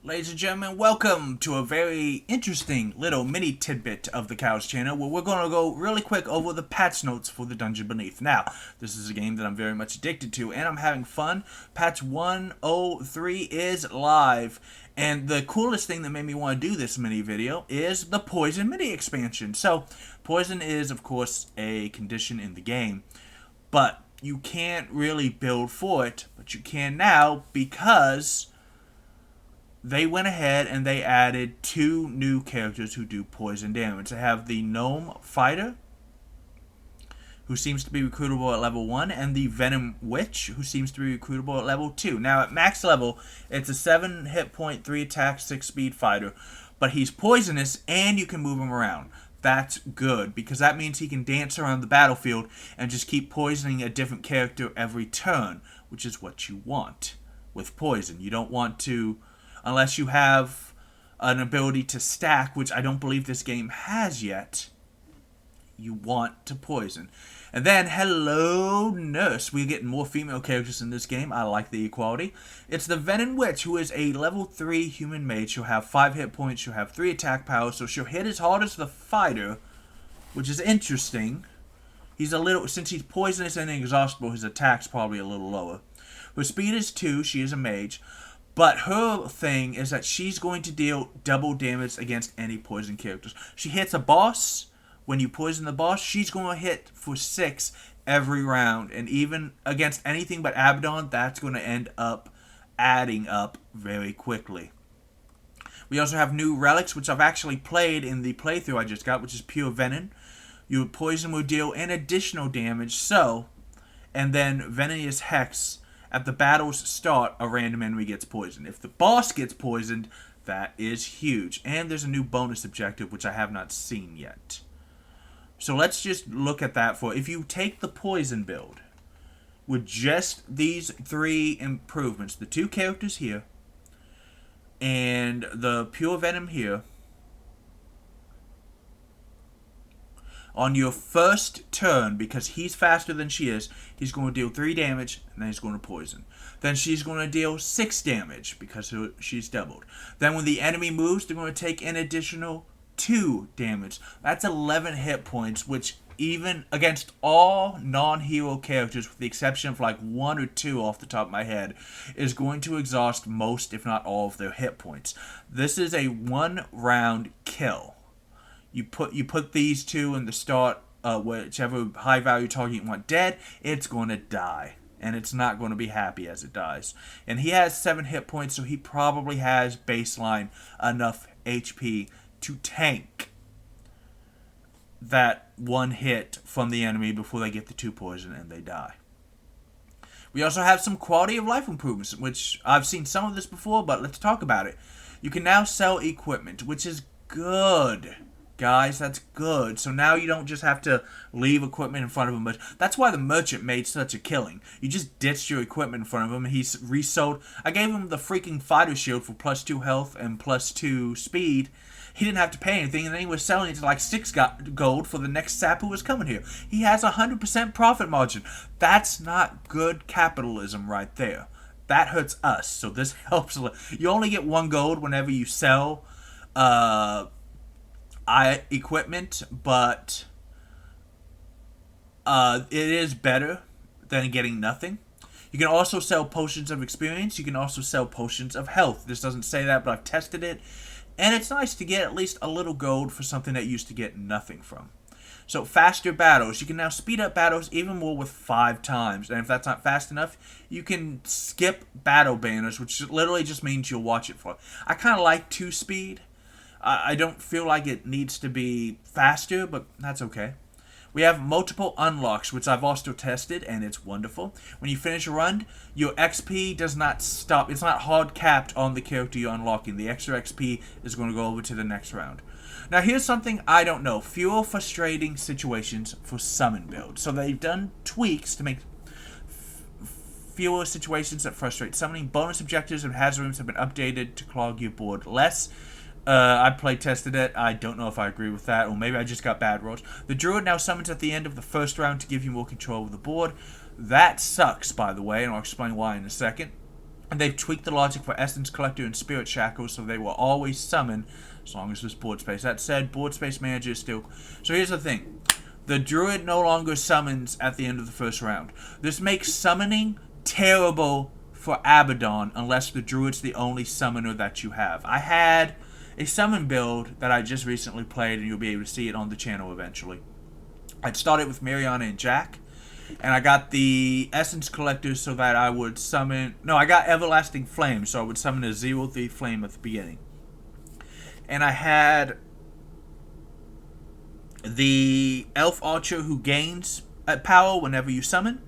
Ladies and gentlemen, welcome to a very interesting little mini tidbit of the Cows channel where we're going to go really quick over the patch notes for the Dungeon Beneath. Now, this is a game that I'm very much addicted to and I'm having fun. Patch 1.0.3 is live, and the coolest thing that made me want to do this mini video is the Poison mini expansion. So, Poison is, of course, a condition in the game, but you can't really build for it, but you can now because they went ahead and they added two new characters who do poison damage. They have the Gnome Fighter, who seems to be recruitable at level 1, and the Venom Witch, who seems to be recruitable at level 2. Now, at max level, it's a 7 hit point, 3 attack, 6 speed fighter, but he's poisonous and you can move him around. That's good, because that means he can dance around the battlefield and just keep poisoning a different character every turn, which is what you want with poison. You don't want to, unless you have an ability to stack, which I don't believe this game has yet, you want to poison. And then, hello, Nurse. We're getting more female characters in this game. I like the equality. It's the Venom Witch, who is a level 3 human mage. She'll have 5 hit points. She'll have 3 attack power. So she'll hit as hard as the fighter, which is interesting. He's a little, since he's poisonous and inexhaustible, his attack's probably a little lower. Her speed is 2. She is a mage. But her thing is that she's going to deal double damage against any poison characters. She hits a boss. When you poison the boss, she's going to hit for 6 every round. And even against anything but Abaddon, that's going to end up adding up very quickly. We also have new relics, which I've actually played in the playthrough I just got, which is Pure Venom. Your poison will deal an additional damage, and then Venomous Hex. At the battle's start, a random enemy gets poisoned. If the boss gets poisoned, that is huge. And there's a new bonus objective, which I have not seen yet. So let's just look at that for, if you take the poison build with just these 3 improvements, the 2 characters here, and the Pure Venom here, on your first turn, because he's faster than she is, he's going to deal 3 damage, and then he's going to poison. Then she's going to deal 6 damage, because she's doubled. Then when the enemy moves, they're going to take an additional 2 damage. That's 11 hit points, which even against all non-hero characters, with the exception of like 1 or 2 off the top of my head, is going to exhaust most, if not all, of their hit points. This is a 1-round kill. You put these 2 in the start, whichever high value target you want dead, it's going to die. And it's not going to be happy as it dies. And he has 7 hit points, so he probably has baseline enough HP to tank that 1 hit from the enemy before they get the 2 poison and they die. We also have some quality of life improvements, which I've seen some of this before, but let's talk about it. You can now sell equipment, which is good. Guys, that's good. So now you don't just have to leave equipment in front of him. But that's why the merchant made such a killing. You just ditched your equipment in front of him, and he's resold. I gave him the freaking fighter shield for +2 health and +2 speed. He didn't have to pay anything, and then he was selling it to like 6 gold for the next sap who was coming here. He has 100% profit margin. That's not good capitalism right there. That hurts us. So this helps. You only get 1 gold whenever you sell equipment, but it is better than getting nothing. You can also sell potions of experience. You can also sell potions of health. This doesn't say that, but I've tested it. And it's nice to get at least a little gold for something that you used to get nothing from. So faster battles. You can now speed up battles even more with 5 times. And if that's not fast enough, you can skip battle banners, which literally just means you'll watch it for. I kind of like 2 speed. I don't feel like it needs to be faster, but that's okay. We have multiple unlocks, which I've also tested, and it's wonderful. When you finish a run, your XP does not stop. It's not hard capped on the character you're unlocking. The extra XP is going to go over to the next round. Now, here's something I don't know. Fewer frustrating situations for summon build. So they've done tweaks to make fewer situations that frustrate summoning. Bonus objectives and hazard rooms have been updated to clog your board less. I play tested it. I don't know if I agree with that, or maybe I just got bad rolls. The Druid now summons at the end of the first round to give you more control of the board. That sucks, by the way, and I'll explain why in a second. And they've tweaked the logic for Essence Collector and Spirit Shackle, so they will always summon as long as there's board space. That said, board space manager is still... So here's the thing. The Druid no longer summons at the end of the first round. This makes summoning terrible for Abaddon unless the Druid's the only summoner that you have. I had a summon build that I just recently played, and you'll be able to see it on the channel eventually. I'd started with Mariana and Jack, and I got the Essence Collector so that I would summon... No, I got Everlasting Flame, so I would summon a 0-3 Flame at the beginning. And I had the Elf Archer who gains power whenever you summon.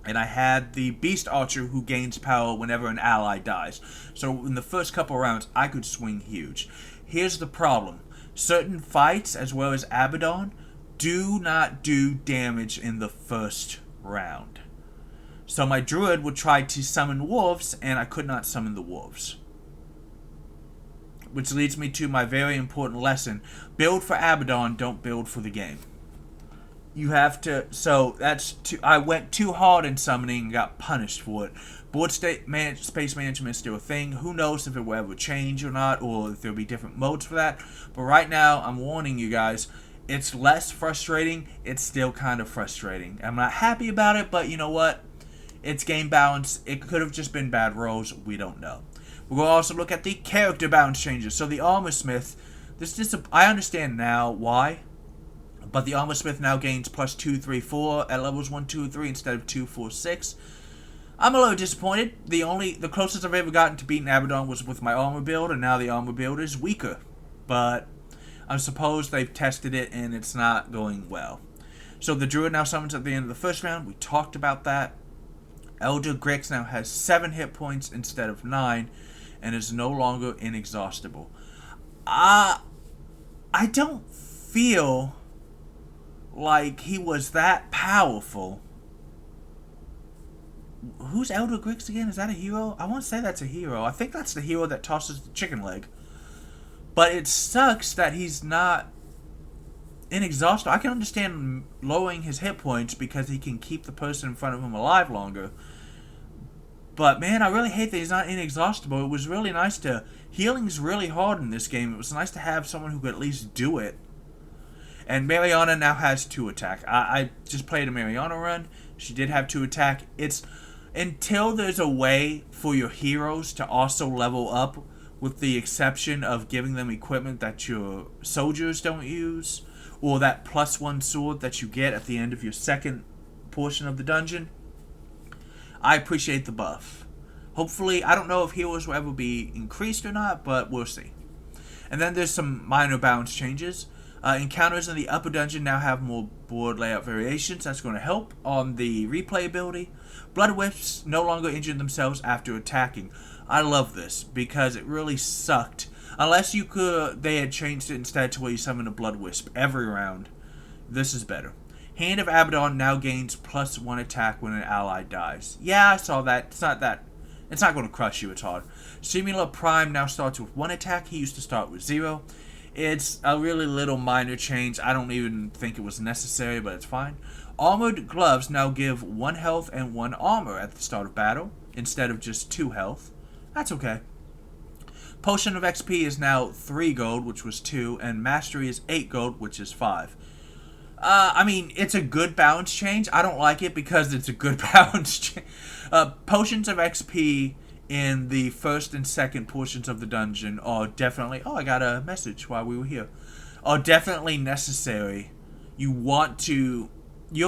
And I had the Beast Archer who gains power whenever an ally dies. So in the first couple rounds, I could swing huge. Here's the problem. Certain fights, as well as Abaddon, do not do damage in the first round. So my Druid would try to summon wolves, and I could not summon the wolves. Which leads me to my very important lesson. Build for Abaddon, don't build for the game. You have to... So, that's... I went too hard in summoning and got punished for it. Board space management is still a thing. Who knows if it will ever change or not, or if there will be different modes for that. But right now, I'm warning you guys, it's less frustrating. It's still kind of frustrating. I'm not happy about it, but you know what? It's game balance. It could have just been bad rolls. We don't know. We're going to also look at the character balance changes. So the Armor Smith, I understand now why, but the Armor Smith now gains plus 2, 3, 4 at levels 1, 2, 3 instead of 2, 4, 6. I'm a little disappointed. The closest I've ever gotten to beating Abaddon was with my armor build, and now the armor build is weaker. But I suppose they've tested it and it's not going well. So the Druid now summons at the end of the first round. We talked about that. Elder Grix now has 7 hit points instead of 9. And is no longer inexhaustible. I don't feel like he was that powerful. Who's Elder Grix again? Is that a hero? I want to say that's a hero. I think that's the hero that tosses the chicken leg. But it sucks that he's not inexhaustible. I can understand lowering his hit points because he can keep the person in front of him alive longer. But, man, I really hate that he's not inexhaustible. It was really nice to... Healing's really hard in this game. It was nice to have someone who could at least do it. And Mariana now has 2 attack. I just played a Mariana run. She did have 2 attack. It's... Until there's a way for your heroes to also level up, with the exception of giving them equipment that your soldiers don't use, or that +1 sword that you get at the end of your second portion of the dungeon, I appreciate the buff. Hopefully, I don't know if heroes will ever be increased or not, but we'll see. And then there's some minor balance changes. Encounters in the upper dungeon now have more board layout variations. That's going to help on the replayability. Blood Wisps no longer injure themselves after attacking. I love this because it really sucked. Unless they had changed it instead to where you summon a Blood Wisp every round. This is better. Hand of Abaddon now gains +1 attack when an ally dies. Yeah, I saw that. It's not going to crush you, it's hard. Simula Prime now starts with 1 attack. He used to start with 0. It's a really little minor change. I don't even think it was necessary, but it's fine. Armored Gloves now give 1 health and 1 armor at the start of battle, instead of just 2 health. That's okay. Potion of XP is now 3 gold, which was 2, and Mastery is 8 gold, which is 5. I mean, it's a good balance change. I don't like it because it's a good balance change. Potions of XP in the first and second portions of the dungeon are definitely... Oh, I got a message while we were here. Are definitely necessary. You're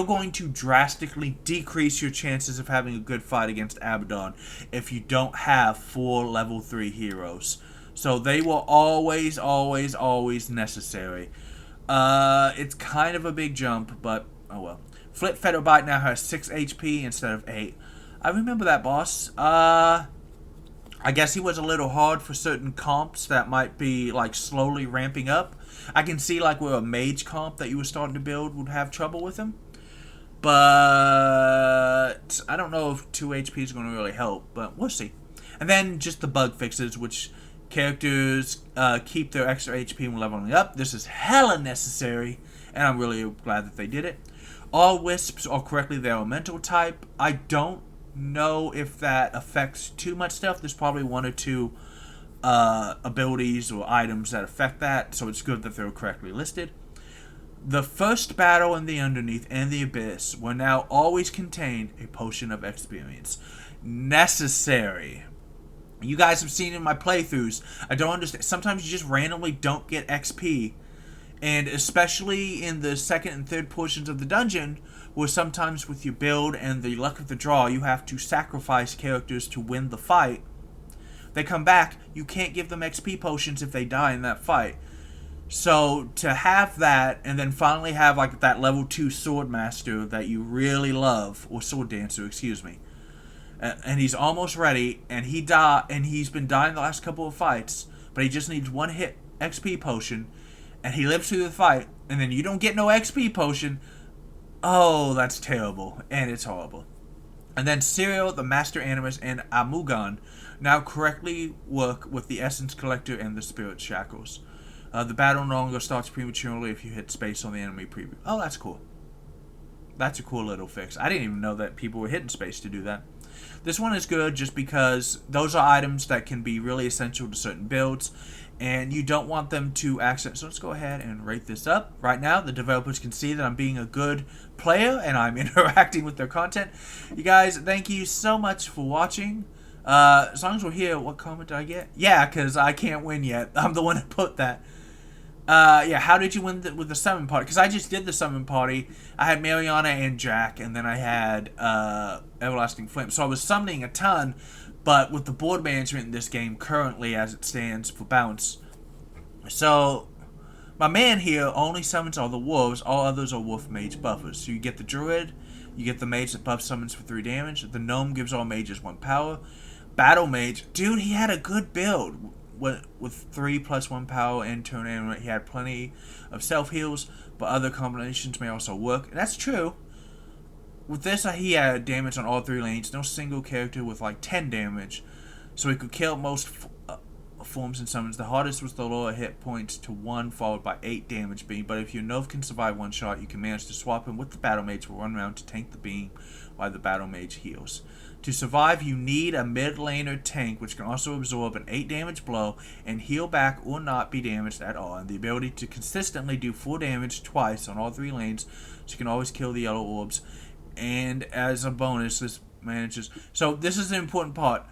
going to drastically decrease your chances of having a good fight against Abaddon if you don't have 4 level 3 heroes. So they will always, always, always necessary. It's kind of a big jump, but oh well. Flip Featherbite now has 6 HP instead of 8. I remember that boss. I guess he was a little hard for certain comps that might be like slowly ramping up. I can see like where a mage comp that you were starting to build would have trouble with him. But I don't know if 2 HP is going to really help, but we'll see. And then just the bug fixes, which characters keep their extra HP when leveling up. This is hella necessary, and I'm really glad that they did it. All wisps are correctly their elemental type. I don't know if that affects too much stuff. There's probably one or two abilities or items that affect that, so it's good that they're correctly listed. The first battle in the Underneath and the Abyss will now always contain a potion of experience. Necessary. You guys have seen in my playthroughs, I don't understand. Sometimes you just randomly don't get XP. And especially in the second and third portions of the dungeon, where sometimes with your build and the luck of the draw, you have to sacrifice characters to win the fight. They come back, you can't give them XP potions if they die in that fight. So to have that, and then finally have like that level 2 sword master that you really love, or sword dancer, excuse me, and he's almost ready, and he's been dying the last couple of fights, but he just needs one hit XP potion, and he lives through the fight, and then you don't get no XP potion. Oh, that's terrible, and it's horrible. And then Serial, the Master Animus, and Amugan now correctly work with the Essence Collector and the Spirit Shackles. The battle no longer starts prematurely if you hit space on the enemy preview. Oh, that's cool. That's a cool little fix. I didn't even know that people were hitting space to do that. This one is good just because those are items that can be really essential to certain builds, and you don't want them to accident. So let's go ahead and rate this up. Right now, the developers can see that I'm being a good player and I'm interacting with their content. You guys, thank you so much for watching. As long as we're here, what comment did I get? Yeah, because I can't win yet. I'm the one who put that. Yeah, how did you win with the summon party? Because I just did the summon party. I had Mariana and Jack, and then I had Everlasting Flame. So I was summoning a ton, but with the board management in this game currently as it stands for bounce. So my man here only summons all the wolves. All others are wolf mage buffers. So you get the druid, you get the mage that buff summons for 3 damage. The gnome gives all mages 1 power. Battle mage, dude, he had a good build. With 3 plus 1 power and turn in, he had plenty of self heals, but other combinations may also work. And that's true. With this, he had damage on all 3 lanes. No single character with like 10 damage, so he could kill most forms and summons. The hardest was the lower hit points to 1, followed by 8 damage beam. But if your Nov can survive 1 shot, you can manage to swap him with the battle mage for 1 round to tank the beam while the battle mage heals. To survive, you need a mid laner tank, which can also absorb an 8 damage blow and heal back or not be damaged at all, and the ability to consistently do 4 damage twice on all 3 lanes, so you can always kill the yellow orbs. And as a bonus, this manages. So this is the important part.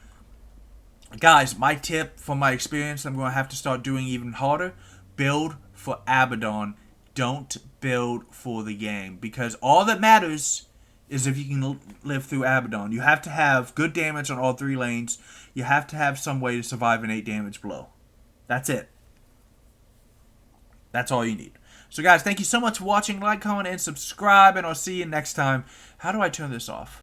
Guys, my tip from my experience, I'm going to have to start doing even harder. Build for Abaddon. Don't build for the game, because all that matters is if you can live through Abaddon. You have to have good damage on all 3 lanes. You have to have some way to survive an 8 damage blow. That's it. That's all you need. So guys, thank you so much for watching. Like, comment, and subscribe, and I'll see you next time. How do I turn this off?